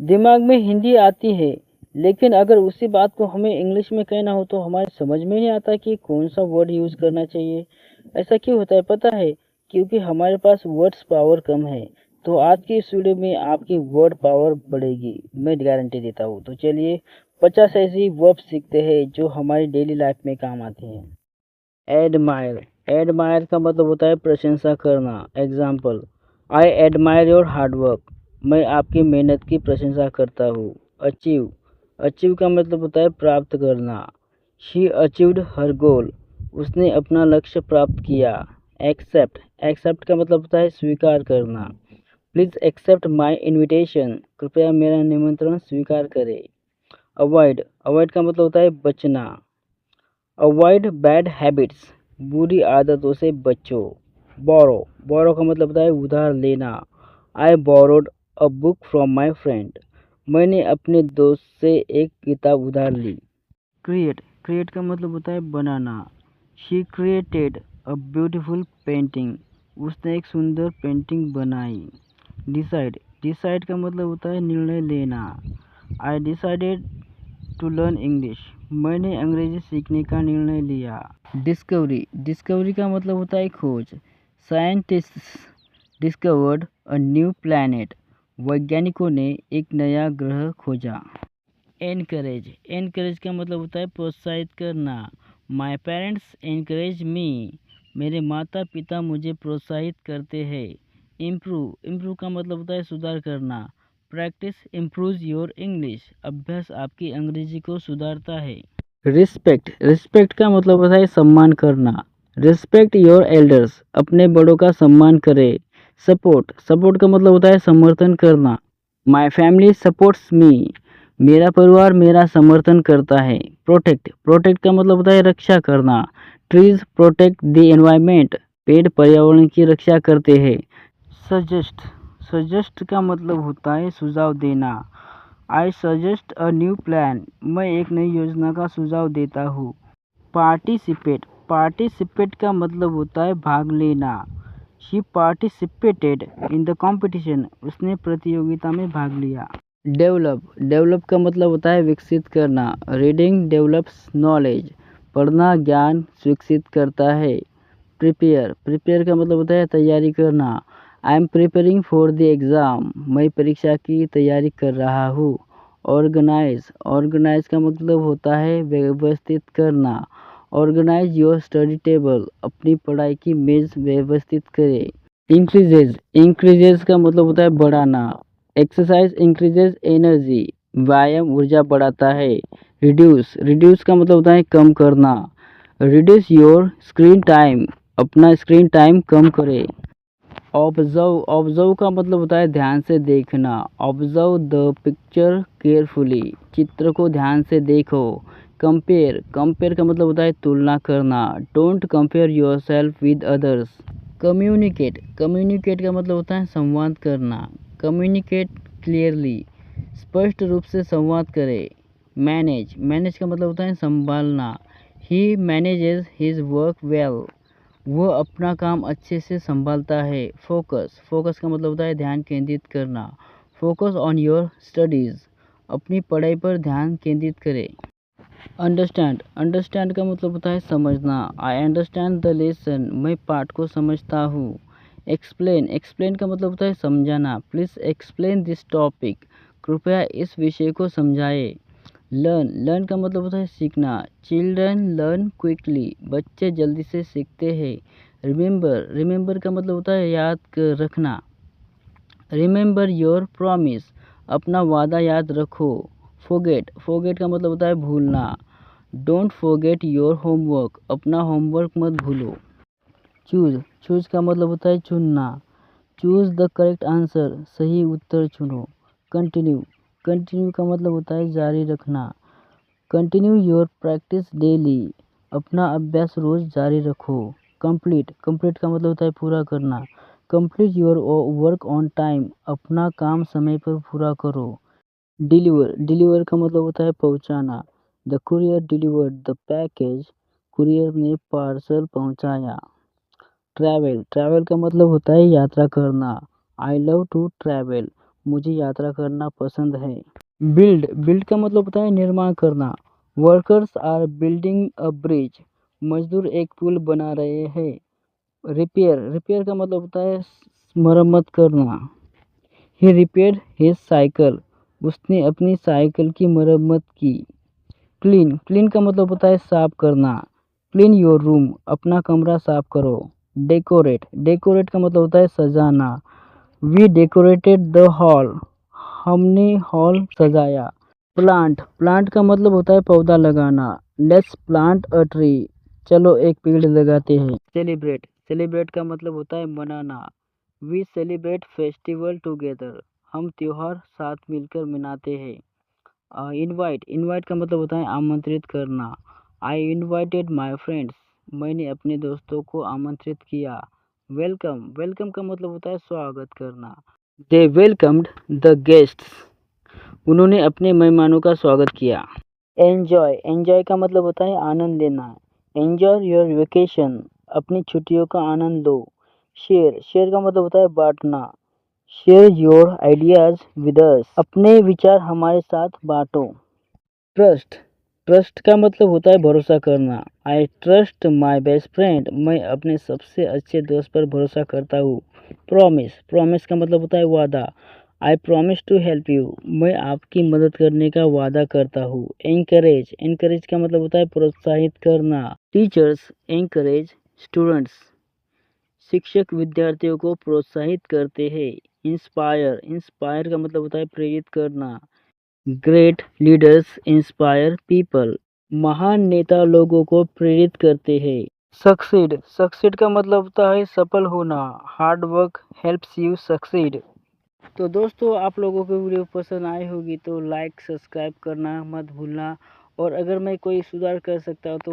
दिमाग में हिंदी आती है, लेकिन अगर उसी बात को हमें इंग्लिश में कहना हो तो हमारे समझ में नहीं आता कि कौन सा वर्ड यूज़ करना चाहिए। ऐसा क्यों होता है पता है? क्योंकि हमारे पास वर्ड्स पावर कम है। तो आज की इस वीडियो में आपकी वर्ड पावर बढ़ेगी, मैं गारंटी देता हूँ। तो चलिए 50 ऐसी वर्ब सीखते हैं जो हमारी डेली लाइफ में काम आते हैं। एडमायर, एडमायर का मतलब होता है प्रशंसा करना। Example, I admire your hard work, मैं आपकी मेहनत की प्रशंसा करता हूँ। अचीव, अचीव का मतलब होता है प्राप्त करना। शी अचीव्ड हर गोल, उसने अपना लक्ष्य प्राप्त किया। एक्सेप्ट, एक्सेप्ट का मतलब होता है स्वीकार करना। प्लीज़ एक्सेप्ट माई इन्विटेशन, कृपया मेरा निमंत्रण स्वीकार करें। अवॉइड, अवॉइड का मतलब होता है बचना। अवॉइड बैड हैबिट्स, बुरी आदतों से बचो। बोरो, बोरो का मतलब होता है उधार लेना। I borrowed a book from my friend, मैंने अपने दोस्त से एक किताब उधार ली। क्रिएट, क्रिएट का मतलब होता है बनाना। She created a beautiful painting, उसने एक सुंदर पेंटिंग बनाई। डिसाइड, डिसाइड का मतलब होता है निर्णय लेना। I decided to learn English, मैंने अंग्रेजी सीखने का निर्णय लिया। डिस्कवरी, डिस्कवरी का मतलब होता है खोज। Scientists discovered a new planet, वैज्ञानिकों ने एक नया ग्रह खोजा। एनकरेज, एनकरेज का मतलब होता है प्रोत्साहित करना। माई पेरेंट्स एनकरेज मी, मेरे माता पिता मुझे प्रोत्साहित करते हैं। इम्प्रूव, इम्प्रूव का मतलब होता है सुधार करना। प्रैक्टिस इम्प्रूव्स योर इंग्लिश, अभ्यास आपकी अंग्रेजी को सुधारता है। रिस्पेक्ट, रिस्पेक्ट का मतलब होता है सम्मान करना। रिस्पेक्ट योर एल्डर्स, अपने बड़ों का सम्मान करें। सपोर्ट, सपोर्ट का मतलब होता है समर्थन करना। माई फैमिली सपोर्ट्स मी, मेरा परिवार मेरा समर्थन करता है। प्रोटेक्ट, प्रोटेक्ट का मतलब होता है रक्षा करना। ट्रीज प्रोटेक्ट द एनवायरमेंट, पेड़ पर्यावरण की रक्षा करते हैं। सजेस्ट, सजेस्ट का मतलब होता है सुझाव देना। I suggest a new plan, मैं एक नई योजना का सुझाव देता हूँ। पार्टिसिपेट, पार्टिसिपेट का मतलब होता है भाग लेना। She participated in the competition, उसने प्रतियोगिता में भाग लिया। डेवलप, डेवलप का मतलब होता है विकसित करना। रीडिंग डेवलप्स नॉलेज, पढ़ना ज्ञान विकसित करता है। प्रिपेयर, प्रिपेयर का मतलब होता है तैयारी करना। I am preparing for the exam, मैं परीक्षा की तैयारी कर रहा हूँ। ऑर्गेनाइज, ऑर्गेनाइज का मतलब होता है व्यवस्थित करना। ऑर्गेनाइज योर स्टडी टेबल, अपनी पढ़ाई की मेज व्यवस्थित करें। इंक्रीजेज, इंक्रीजेज का मतलब होता है बढ़ाना। एक्सरसाइज इंक्रीजेज एनर्जी, व्यायाम ऊर्जा बढ़ाता है। रिड्यूस, रिड्यूस का मतलब होता है कम करना। रिड्यूस योर स्क्रीन टाइम, अपना स्क्रीन टाइम कम करें। ऑब्जर्व, ऑब्जर्व का मतलब होता है ध्यान से देखना। ऑब्जर्व द पिक्चर केयरफुली, चित्र को ध्यान से देखो। कंपेयर, कंपेयर का मतलब होता है तुलना करना। Don't compare your self with others. Communicate, communicate का मतलब होता है संवाद करना। कम्युनिकेट क्लियरली, स्पष्ट रूप से संवाद करें। मैनेज, मैनेज का मतलब होता है संभालना। He manages his work well, वह अपना काम अच्छे से संभालता है। फोकस, फोकस का मतलब होता है ध्यान केंद्रित करना। फोकस ऑन योर स्टडीज़, अपनी पढ़ाई पर ध्यान केंद्रित करें। अंडरस्टैंड, अंडरस्टैंड का मतलब होता है समझना। आई अंडरस्टैंड द लेसन, मैं पाठ को समझता हूँ। एक्सप्लेन, एक्सप्लेन का मतलब होता है समझाना। प्लीज़ एक्सप्लेन दिस टॉपिक, कृपया इस विषय को समझाएं। लर्न, लर्न का मतलब होता है सीखना। चिल्ड्रन लर्न क्विकली, बच्चे जल्दी से सीखते हैं। रिमेंबर, रिमेंबर का मतलब होता है याद रखना। रिमेंबर योर प्रॉमिस, अपना वादा याद रखो। फोगेट, फोगेट का मतलब होता है भूलना। डोंट फोगेट योर होमवर्क, अपना होमवर्क मत भूलो। चूज, चूज का मतलब होता है चुनना। चूज द करेक्ट आंसर, सही उत्तर चुनो। कंटिन्यू, कंटिन्यू का मतलब होता है जारी रखना। कंटिन्यू योर प्रैक्टिस डेली, अपना अभ्यास रोज जारी रखो। कंप्लीट, कंप्लीट का मतलब होता है पूरा करना। Complete your work on time, अपना काम समय पर पूरा करो। डिलीवर, डिलीवर का मतलब होता है पहुंचाना। The courier delivered the package, courier ने पार्सल पहुंचाया। ट्रैवल, ट्रैवल का मतलब होता है यात्रा करना। आई लव टू ट्रैवल, मुझे यात्रा करना पसंद है। बिल्ड बिल्ड का मतलब होता है निर्माण करना। Workers are building a bridge, मजदूर एक पुल बना रहे हैं। रिपेयर रिपेयर का मतलब होता है मरम्मत करना। ही रिपेयर्ड हिज साइकिल, उसने अपनी साइकिल की मरम्मत की। क्लीन क्लीन का मतलब होता है साफ करना। क्लीन योर रूम, अपना कमरा साफ करो। डेकोरेट डेकोरेट का मतलब होता है सजाना। वी डेकोरेटेड द हॉल, हमने हॉल सजाया। प्लांट प्लांट का मतलब होता है पौधा लगाना। लेट्स प्लांट अ ट्री, चलो एक पेड़ लगाते हैं। सेलिब्रेट सेलिब्रेट का मतलब होता है मनाना। वी सेलिब्रेट फेस्टिवल टुगेदर, हम त्योहार साथ मिलकर मनाते हैं। इनवाइट इनवाइट का मतलब होता है आमंत्रित करना। आई इनवाइटेड माई फ्रेंड्स, मैंने अपने दोस्तों को आमंत्रित किया। वेलकम वेलकम का मतलब होता है स्वागत करना। दे वेलकम्ड द गेस्ट्स, उन्होंने अपने मेहमानों का स्वागत किया। एन्जॉय एन्जॉय का मतलब होता है आनंद लेना। एन्जॉय योर वेकेशन, अपनी छुट्टियों का आनंद लो। शेयर शेयर का मतलब होता है बांटना। Share your ideas with us, अपने विचार हमारे साथ बांटो। ट्रस्ट ट्रस्ट का मतलब होता है भरोसा करना। I trust my best friend, मैं अपने सबसे अच्छे दोस्त पर भरोसा करता हूँ। प्रॉमिस प्रॉमिस का मतलब होता है वादा। I promise to help you, मैं आपकी मदद करने का वादा करता हूँ। एनकरेज एनकरेज का मतलब होता है प्रोत्साहित करना। टीचर्स एनकरेज स्टूडेंट्स, शिक्षक विद्यार्थियों को प्रोत्साहित करते हैं। इंस्पायर इंस्पायर का मतलब होता है प्रेरित करना। ग्रेट लीडर्स इंस्पायर पीपल, महान नेता लोगों को प्रेरित करते हैं। सक्सीड सक्सीड का मतलब होता है सफल होना। Hard work helps you succeed. तो दोस्तों आप लोगों को वीडियो पसंद आई होगी तो लाइक सब्सक्राइब करना मत भूलना, और अगर मैं कोई सुधार कर सकता हूँ तो